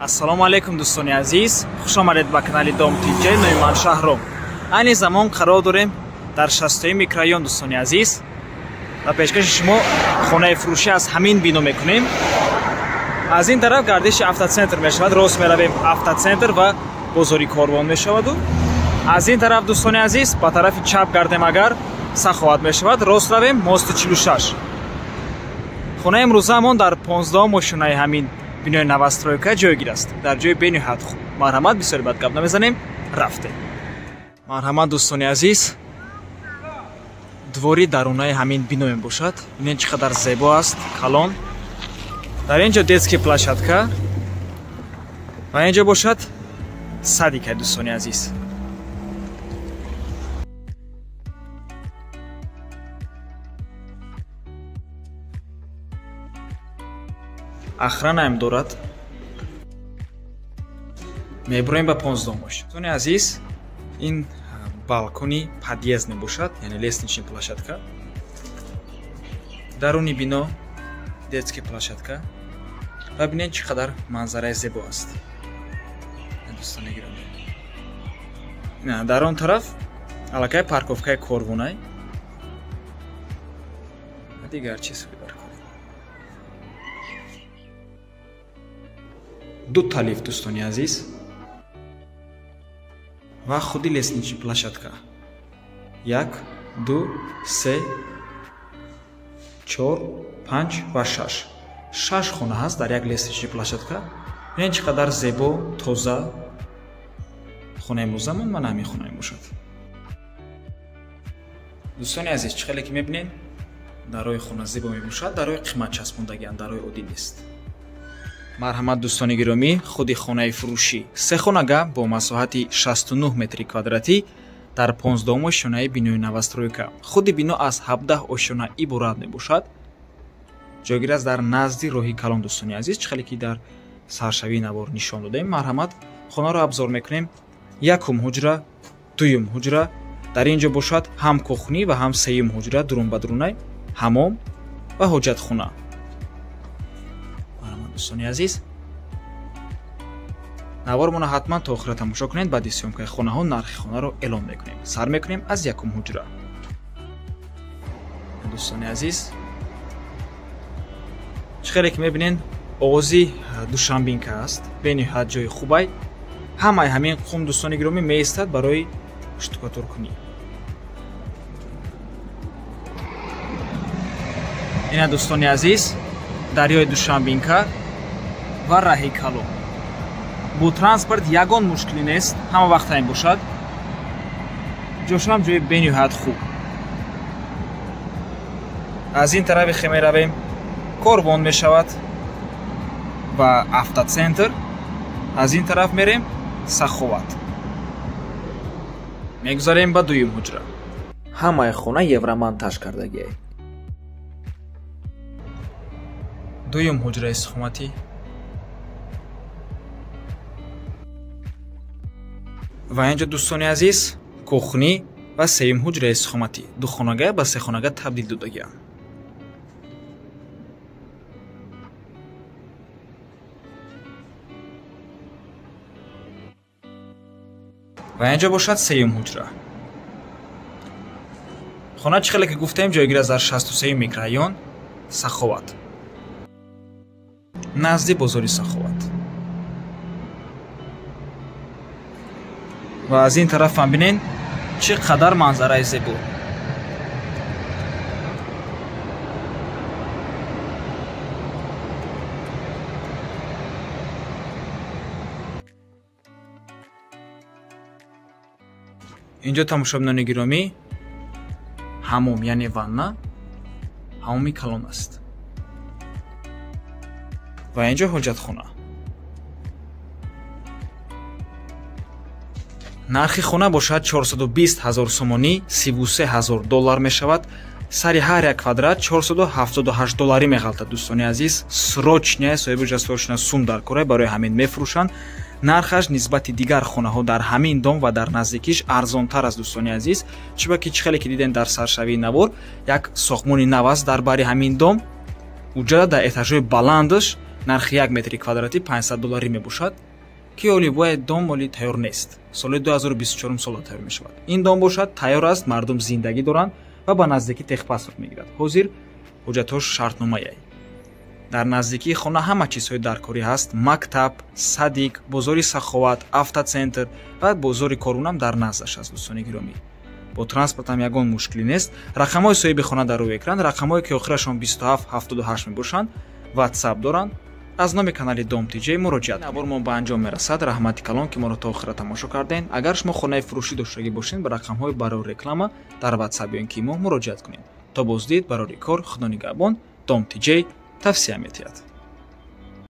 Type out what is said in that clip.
Ассалому алейкум дӯстони азиз, хуш омадед ба канали Дом Тиҷа Нуиман шаҳром. Айни замон қарор дорем дар 60-ум микрорайон дӯстони азиз. Ва пешкаши шумо хонаи фурӯшӣ аз ҳамин бино мекунем. Аз ин тараф гардиши автоцентр мешавад, рост меравем автоцентр ва бозори Корвон мешаваду. Аз ин тараф дӯстони азиз ба тарафи чап гардем агар Саховат мешавад, рост равем мости 46. Хонаи имрӯзаамон дар 15-ум ошунаи ҳамин бинои навастройка ҷойгир аст. Дар ҷои бениҳоят хуб. Марҳамат, бисёр бад гап намезанем, рафтем. Марҳамат дӯстони азиз. Двори дарунаи ҳамин бино мебошад. Бинед чӣ қадар зебо аст, калон. Дар ин ҷо детская площадка ва ин ҷо бошад садика дӯстони азиз. Охрана ҳам дорад. Мебурем ба 15-ум бош. Дӯстони азиз, ин балкони подъезд мебошад, яъне лестничная площадка. Даруни бино детская площадка. Ва бинед чӣ қадар манзараи зебо аст. Дӯстони гиромӣ. Дар он тараф аллакай парковкаи Корвонай. Дигар чиз ду та лифт дӯстони азиз ва худи лестничная площадка. 1, 2, 3, 4, 5 ва 6. 6 хона ҳаст дар як лестничная площадка. Бинед чӣ қадар зебо, тоза хонаи имрӯзамон ман ҳамин хона мебошад. Дӯстони азиз, чӣ хеле ки мебинед, дарои хона зебо мебошад, дарои қимат часпондагиам, дарои оддӣ нест. Марҳамат дӯстони гиромӣ, худи хонаи фурӯшӣ. Се хонага бо масоҳати 69 метри квадратӣ дар 15-ум ошунаи бинои навастройка. Худи бино аз 17 ошуна иборат мебошад. Ҷойгир аст дар назди роҳи калон дӯстони азиз. Чӣ хеле ки дар саршавии навор нишон додем. Марҳамат, хонаро абзор мекунем. Якум ҳуҷра, дуюм ҳуҷра. Дар ин ҷо бошад ҳам кухнӣ ва ҳам сеюм ҳуҷра дурун ба дурунай, ҳамом ва ҳоҷатхона. Дӯстони азиз, навормона ҳатман то охира тамошо кунед. Баъди сёмкаи хонаҳо нархи хонаро эълон мекунем. Сар мекунем аз якум ҳуҷра. Дӯстони азиз, чӣ хеле ки мебинед, оғози душанбинка аст. Бениҳоят ҷои хубай. Ҳамаи ҳамин қум дӯстони гиромӣ меистад барои штукатуркунӣ. ина дӯстони азиз, дарёи душанбинка ва раҳи калон. Бо транспорт ягон мушкилӣ нест, ҳама вақт ҳамин бошад. ҷошам ҷои бениҳоят хуб. аз ин тарафи хе меравем Корвон мешавад ва автоцентр. аз ин тараф мерем Саховат. мегузарем ба дуюм ҳуҷра. ҳамаи хона евромонтаж кардагиай. дуюм ҳуҷраи истиқоматӣ. ва ин ҷо дӯстони азиз, кухнӣ ва сеюм ҳуҷраи истиқоматӣ. Ду хонага ба се хонага табдил додагиам. ва ин ҷо бошад сеюм ҳуҷра. хона чӣ хеле ки гуфтем ҷойгир аст дар 63-ум микрорайон Саховат. назди бозори Саховат. ва аз ин тараф ҳам бинен чӣ қадар манзараи зебо. ин ҷо тамошобинони гиромӣ, ҳамом яъне ванна, ҳамоми калон аст. ва ин ҷо ҳоҷатхона. нархи хона бошад 420 000 сомонӣ, 33 000 доллар мешавад. сари ҳар як квадрат 478 долларӣ меғалтад дӯстони азиз. срочня соҳиби ҷасторшина сум дар корай барои ҳамин мефурӯшанд. нархаш нисбати дигар хонаҳо дар ҳамин дом ва дар наздикиш арзонтар аст дӯстони азиз. чӯбаки чӣ хеле ки дидем дар саршавии навор, як сохтмони нав аст дар бари ҳамин дом. уҷа дар этажҳои баландаш нархи 1 метри квадрати $500 мебошад, ки оливояи дом оли тайёр нест. Соли 2024 сола тайёр мешавад. Ин дом бошад тайёр аст, мардум зиндагӣ доранд ва ба наздикӣ техпаспорт мегирад. Ҳозир ҳуҷҷатҳош шартномае. дар наздикии хона ҳама чизҳои даркорӣ ҳаст. Мактаб, садик, бозори саховат, автоцентр ва бозори корунам дар наздаш аст. дӯстони гиромӣ, бо транспортам ягон мушкилӣ нест. рақамҳои соҳиби хона дар рӯи экран, рақамҳое ки охирашон 2778 мебошанд, ватсап доранд. аз номи канали Дом TJ муроҷиат. абор мо ба анҷом мерасад. раҳмати калон ки моро то охира тамошо кардем. агар шумо хонаи фурӯшӣ доштагӣ бошед, ба рақамҳои барои реклама дар ватсап ё ин ки мо муроҷиат кунед. то боздид барори кор. худо нигаҳбон. Дом TJ тавсия метиҳад.